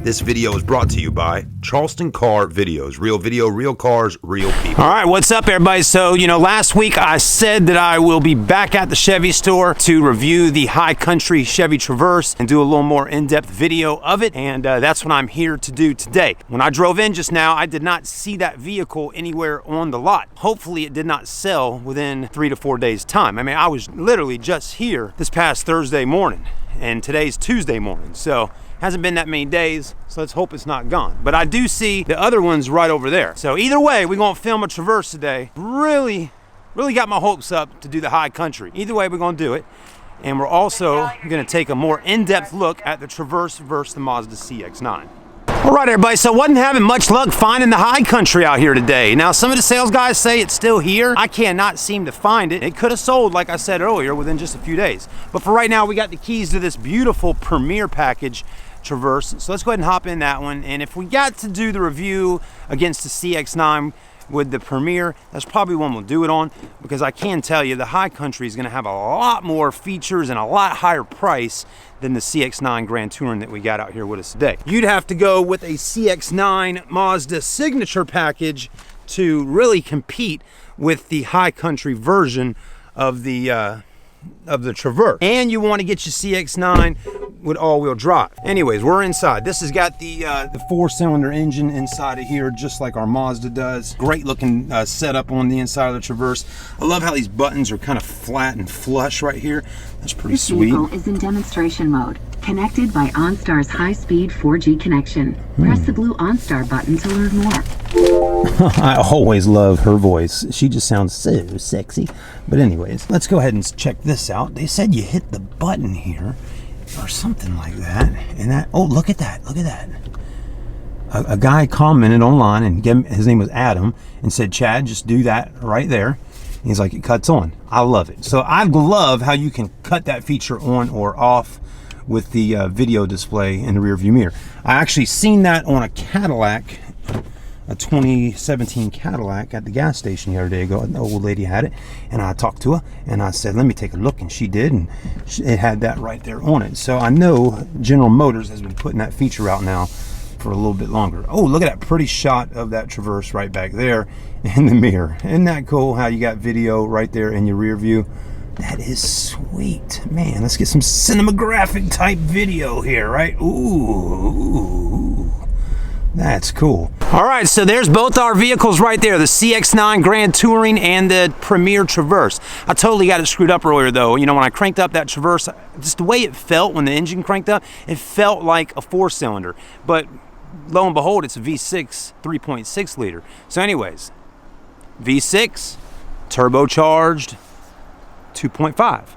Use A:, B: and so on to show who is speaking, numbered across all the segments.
A: This video is brought to you by Charleston Car Videos. Real video, real cars, real people.
B: All right, what's up, everybody? So, last week I said that I will be back at the Chevy store to review the High Country Chevy Traverse and do a little more in-depth video of it, and that's what I'm here to do today. When I drove in just now, I did not see that vehicle anywhere on the lot. Hopefully, it did not sell within 3 to 4 days' time. I mean, I was literally just here this past Thursday morning, and today's Tuesday morning, so hasn't been that many days, so let's hope it's not gone. But I do see the other ones right over there. So either way, we're gonna film a Traverse today. Really got my hopes up to do the High Country. Either way, we're gonna do it. And we're also gonna take a more in-depth look at the Traverse versus the Mazda CX9. All right, everybody, so wasn't having much luck finding the High Country out here today. Now, some of the sales guys say it's still here. I cannot seem to find it. It could have sold, like I said earlier, within just a few days. But for right now, we got the keys to this beautiful Premier package Traverse. So let's go ahead and hop in that one. And if we got to do the review against the CX9 with the Premier, that's probably one we'll do it on, because I can tell you the High Country is going to have a lot more features and a lot higher price than the CX9 Grand Touring that we got out here with us today. You'd have to go with a CX9 Mazda signature package to really compete with the High Country version of the Traverse. And you want to get your CX9 with all-wheel drive. Anyways, we're inside. This has got the 4-cylinder engine inside of here, just like our Mazda does. Great looking setup on the inside of the Traverse. I love how these buttons are kind of flat and flush right here. That's pretty sweet.
C: This vehicle is in demonstration mode, connected by OnStar's high-speed 4G connection. Press the blue OnStar button to learn more.
B: I always love her voice. She just sounds so sexy. But anyways, let's go ahead and check this out. They said you hit the button here or something like that, and that, oh, look at that, look at that. A guy commented online, and his name was Adam, and said, Chad, just do that right there. He's like, it cuts on. I love it. So I love how you can cut that feature on or off with the video display in the rear view mirror. I actually seen that on a Cadillac, a 2017 Cadillac at the gas station the other day ago. An old lady had it, and I talked to her and I said, let me take a look, and she did, and it had that right there on it. So I know General Motors has been putting that feature out now for a little bit longer. Oh, look at that pretty shot of that Traverse right back there in the mirror. Isn't that cool how you got video right there in your rear view? That is sweet, man. Let's get some cinematographic type video here, right? Ooh. That's cool. All right, so there's both our vehicles right there, the CX9 Grand Touring and the Premier Traverse. I totally got it screwed up earlier, though. When I cranked up that Traverse, just the way it felt when the engine cranked up, it felt like a 4-cylinder. But lo and behold, it's a V6 3.6 liter. So anyways, V6, turbocharged, 2.5.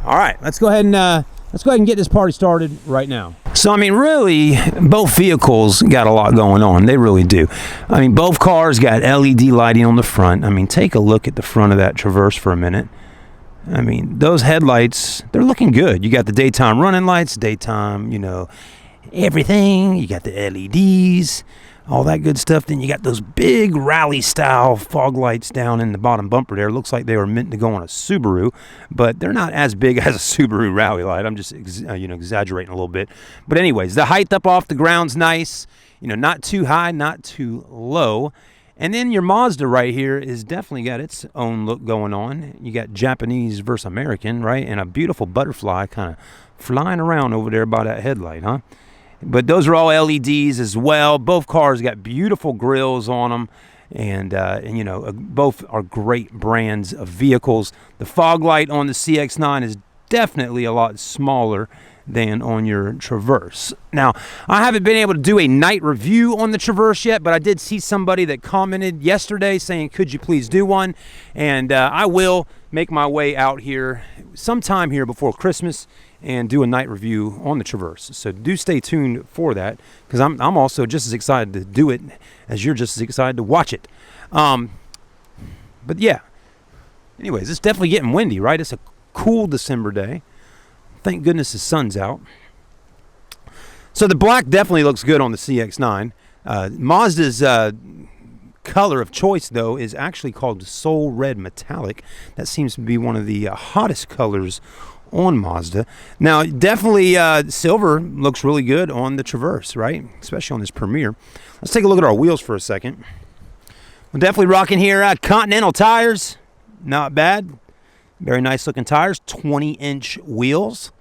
B: All right, let's go ahead and get this party started right now. So, I mean, really, both vehicles got a lot going on. They really do. I mean, both cars got LED lighting on the front. I mean, take a look at the front of that Traverse for a minute. I mean, those headlights, they're looking good. You got the daytime running lights, daytime, everything. You got the LEDs, all that good stuff. Then you got those big rally-style fog lights down in the bottom bumper there. Looks like they were meant to go on a Subaru, but they're not as big as a Subaru rally light. I'm just, exaggerating a little bit. But anyways, the height up off the ground's nice. Not too high, not too low. And then your Mazda right here is definitely got its own look going on. You got Japanese versus American, right? And a beautiful butterfly kind of flying around over there by that headlight, huh? But those are all LEDs as well. Both cars got beautiful grills on them, and both are great brands of vehicles. The fog light on the CX9 is definitely a lot smaller than on your Traverse. Now, I haven't been able to do a night review on the Traverse yet, but I did see somebody that commented yesterday saying, could you please do one? And I will make my way out here sometime here before Christmas and do a night review on the Traverse. So do stay tuned for that, because I'm also just as excited to do it as you're just as excited to watch it. But yeah, anyways, it's definitely getting windy, right? It's a cool December day. Thank goodness the sun's out. So the black definitely looks good on the CX9. Mazda's color of choice, though, is actually called Soul Red Metallic. That seems to be one of the hottest colors on Mazda. Now, definitely silver looks really good on the Traverse, right? Especially on this Premier. Let's take a look at our wheels for a second. We're definitely rocking here Continental tires. Not bad. Very nice looking tires. 20-inch wheels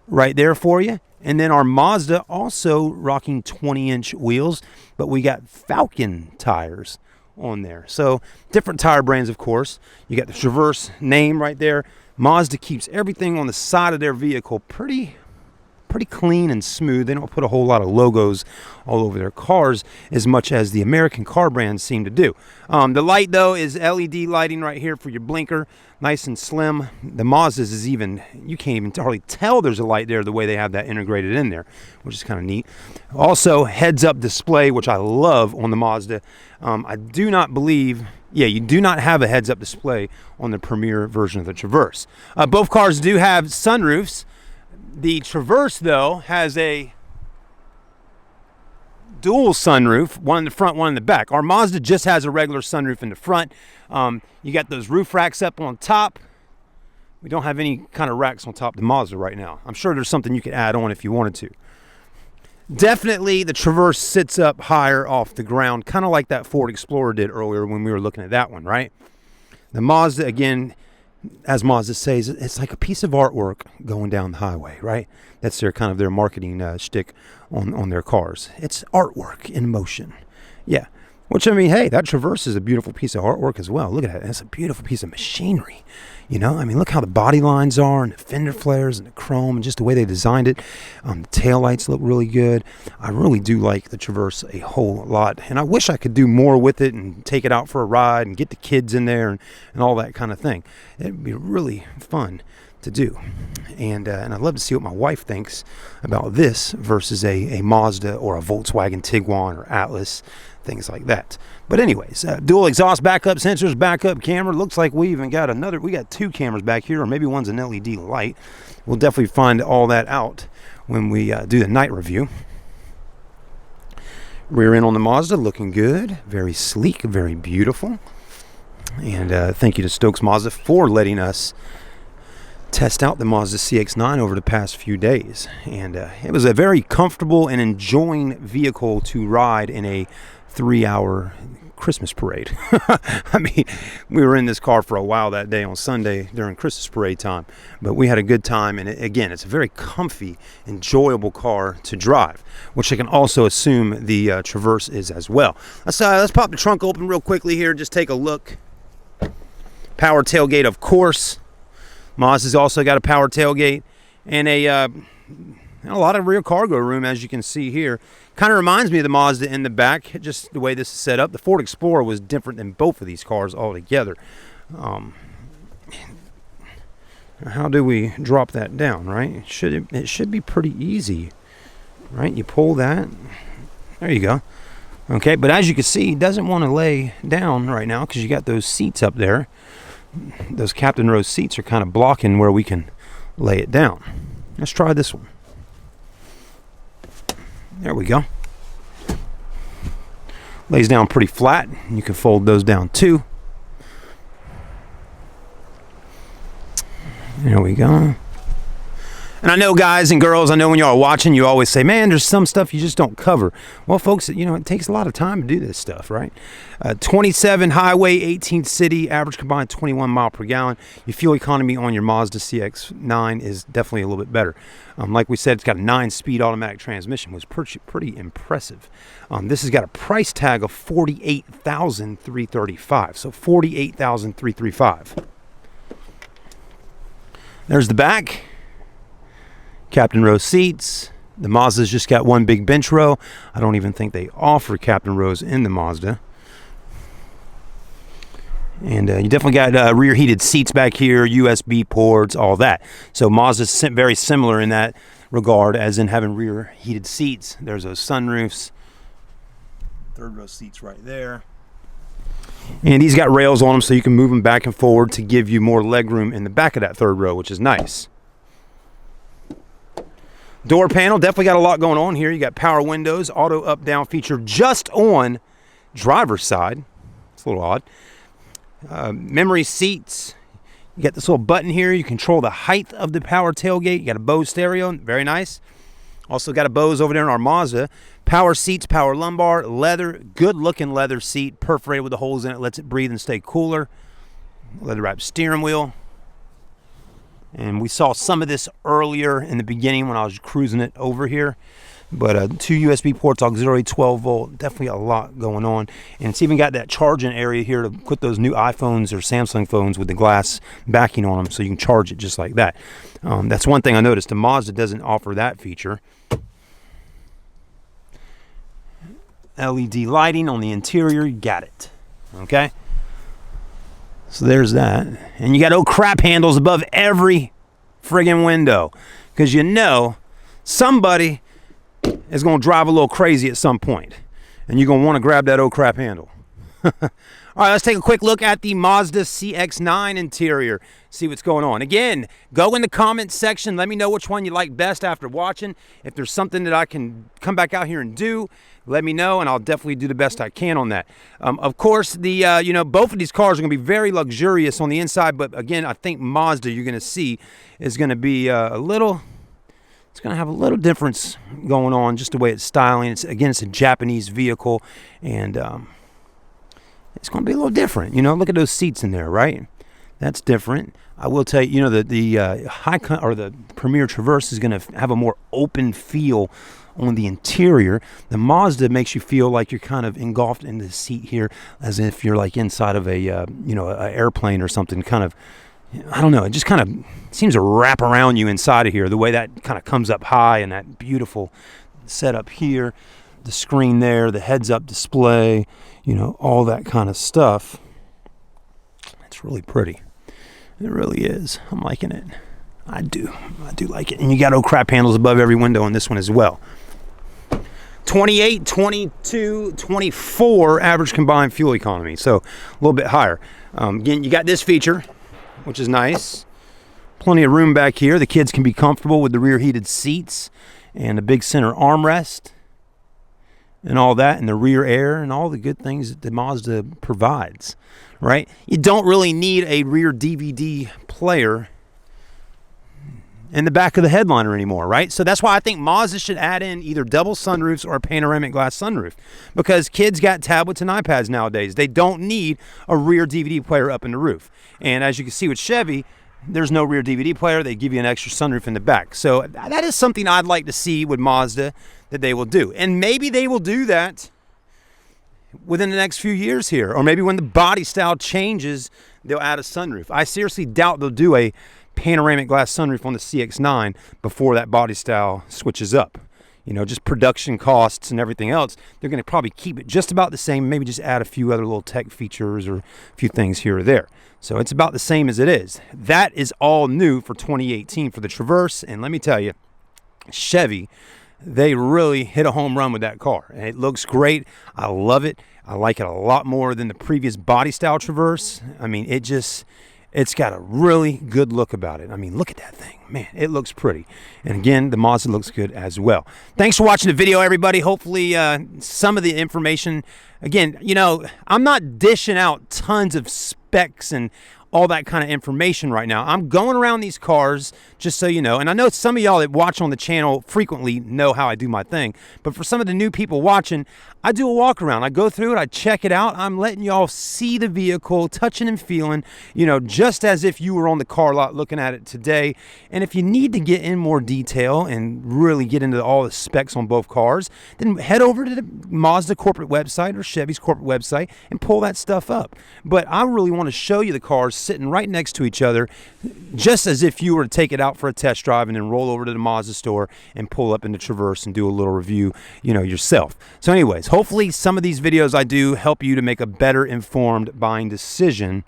B: right there for you. And then our Mazda also rocking 20-inch wheels, but we got Falcon tires on there. So different tire brands, of course. You got the Traverse name right there. Mazda keeps everything on the side of their vehicle pretty clean and smooth. They don't put a whole lot of logos all over their cars as much as the American car brands seem to do. The light, though, is LED lighting right here for your blinker. Nice and slim. The Mazda's is even, you can't even hardly tell there's a light there the way they have that integrated in there, which is kind of neat. Also, heads-up display, which I love on the Mazda. I do not believe, you do not have a heads-up display on the Premier version of the Traverse. Both cars do have sunroofs. The Traverse, though, has a dual sunroof, one in the front, one in the back. Our Mazda just has a regular sunroof in the front. You got those roof racks up on top. We don't have any kind of racks on top of the Mazda right now. I'm sure there's something you could add on if you wanted to. Definitely the Traverse sits up higher off the ground, kind of like that Ford Explorer did earlier when we were looking at that one, right? The Mazda, again, as Mazda says, it's like a piece of artwork going down the highway, right? That's their kind of their marketing shtick on their cars. It's artwork in motion. Yeah. Which, I mean, hey, that Traverse is a beautiful piece of artwork as well. Look at that. That's a beautiful piece of machinery. You know, I mean, look how the body lines are and the fender flares and the chrome and just the way they designed it. The taillights look really good. I really do like the Traverse a whole lot. And I wish I could do more with it and take it out for a ride and get the kids in there and all that kind of thing. It'd be really fun to do. And I'd love to see what my wife thinks about this versus a Mazda or a Volkswagen Tiguan or Atlas, things like that. But anyways, dual exhaust backup sensors, backup camera. Looks like we even got we got two cameras back here, or maybe one's an LED light. We'll definitely find all that out when we do the night review. Rear end on the Mazda looking good, very sleek, very beautiful. And thank you to Stokes Mazda for letting us test out the Mazda CX9 over the past few days. And it was a very comfortable and enjoying vehicle to ride in a 3-hour Christmas parade. I mean, we were in this car for a while that day on Sunday during Christmas parade time, but we had a good time. And again, it's a very comfy, enjoyable car to drive, which I can also assume the Traverse is as well. Let's pop the trunk open real quickly here. Just take a look. Power tailgate, of course. Mazda's also got a power tailgate and a lot of rear cargo room, as you can see here. Kind of reminds me of the Mazda in the back, just the way this is set up. The Ford Explorer was different than both of these cars altogether. How do we drop that down, right? It should be pretty easy, right? You pull that. There you go. Okay, but as you can see, it doesn't want to lay down right now because you got those seats up there. Those Captain Rose seats are kind of blocking where we can lay it down. Let's try this one. There we go. Lays down pretty flat. You can fold those down too. There we go. And I know, guys and girls, I know when y'all are watching, you always say, man, there's some stuff you just don't cover. Well, folks, you know, it takes a lot of time to do this stuff, right? 27 highway, 18 city, average combined 21 mile per gallon. Your fuel economy on your Mazda CX9 is definitely a little bit better. Like we said, it's got a 9-speed automatic transmission, which is pretty impressive. This has got a price tag of $48,335. So $48,335. There's the back. Captain Row seats. The Mazda's just got one big bench row. I don't even think they offer Captain Rows in the Mazda. And you definitely got rear heated seats back here, USB ports, all that. So Mazda's very similar in that regard, as in having rear heated seats. There's those sunroofs. Third row seats right there. And these got rails on them so you can move them back and forward to give you more leg room in the back of that third row, which is nice. Door panel, definitely got a lot going on here. You got power windows, auto up-down feature just on driver's side. It's a little odd. Memory seats. You got this little button here. You control the height of the power tailgate. You got a Bose stereo, very nice. Also got a Bose over there in our Mazda. Power seats, power lumbar, leather, good looking leather seat, perforated with the holes in it, lets it breathe and stay cooler. Leather wrapped steering wheel. And we saw some of this earlier in the beginning when I was cruising it over here. But 2 USB ports, auxiliary 12 volt, definitely a lot going on. And it's even got that charging area here to put those new iPhones or Samsung phones with the glass backing on them so you can charge it just like that. That's one thing I noticed. The Mazda doesn't offer that feature. LED lighting on the interior, you got it. Okay? So there's that. And you got oh crap handles above every friggin' window. Because you know somebody is going to drive a little crazy at some point. And you're going to want to grab that oh crap handle. All right, let's take a quick look at the Mazda CX9 Interior. See what's going on. Again, go in the comments section. Let me know which one you like best after watching. If there's something that I can come back out here and do, let me know, and I'll definitely do the best I can on that. Of course, the both of these cars are going to be very luxurious on the inside, but again, I think Mazda you're going to see is going to be it's going to have a little difference going on, just the way it's styling. It's a Japanese vehicle, and it's going to be a little different. Look at those seats in there, right? That's different. I will tell you, the Premier Traverse is going to have a more open feel on the interior. The Mazda makes you feel like you're kind of engulfed in the seat here, as if you're like inside of a airplane or something. Kind of, I don't know. It just kind of seems to wrap around you inside of here. The way that kind of comes up high and that beautiful setup here, the screen there, the heads-up display, all that kind of stuff. It's really pretty. It really is. I'm liking it. I do like it. And you got oh crap handles above every window on this one as well. 28, 22, 24 average combined fuel economy. So a little bit higher. Again, you got this feature, which is nice. Plenty of room back here. The kids can be comfortable with the rear heated seats and a big center armrest and all that, and the rear air and all the good things that the Mazda provides, right? You don't really need a rear DVD player in the back of the headliner anymore, right? So that's why I think Mazda should add in either double sunroofs or a panoramic glass sunroof, because kids got tablets and iPads nowadays. They don't need a rear DVD player up in the roof. And as you can see with Chevy, there's no rear DVD player. They give you an extra sunroof in the back. So that is something I'd like to see with Mazda that they will do. And maybe they will do that within the next few years here. Or maybe when the body style changes, they'll add a sunroof. I seriously doubt they'll do a panoramic glass sunroof on the CX9 before that body style switches up. Just production costs and everything else, they're going to probably keep it just about the same, maybe just add a few other little tech features or a few things here or there. So it's about the same as it is. That is all new for 2018 for the Traverse. And let me tell you, Chevy, they really hit a home run with that car. And it looks great. I love it. I like it a lot more than the previous body style Traverse. I mean, it's got a really good look about it. I mean, look at that thing. Man, it looks pretty. And again, the Mazda looks good as well. Thanks for watching the video, everybody. Hopefully, some of the information, again, I'm not dishing out tons of specs and all that kind of information right now. I'm going around these cars, just so you know, and I know some of y'all that watch on the channel frequently know how I do my thing, but for some of the new people watching, I do a walk around. I go through it, I check it out. I'm letting y'all see the vehicle, touching and feeling, just as if you were on the car lot looking at it today. And if you need to get in more detail and really get into all the specs on both cars, then head over to the Mazda corporate website or Chevy's corporate website and pull that stuff up. But I really want to show you the cars sitting right next to each other, just as if you were to take it out for a test drive and then roll over to the Mazda store and pull up in the Traverse and do a little review, yourself. So anyways, hopefully some of these videos I do help you to make a better informed buying decision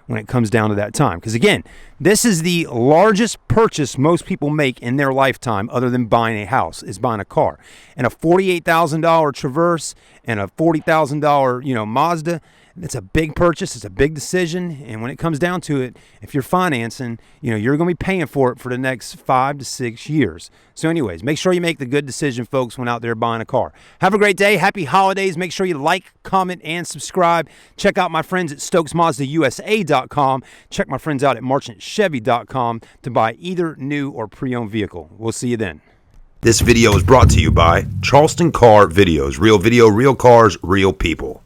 B: when it comes down to that time. Because again, this is the largest purchase most people make in their lifetime other than buying a house, is buying a car. And a $48,000 Traverse and a $40,000, Mazda, It's a big purchase. It's a big decision. And when it comes down to it, if you're financing, you're going to be paying for it for the next 5 to 6 years. So anyways, make sure you make the good decision, folks, when out there buying a car. Have a great day. Happy holidays. Make sure you like, comment, and subscribe. Check out my friends at StokesMazdaUSA.com. Check my friends out at MerchantChevy.com to buy either new or pre-owned vehicle. We'll see you then.
A: This video is brought to you by Charleston Car Videos. Real video, real cars, real people.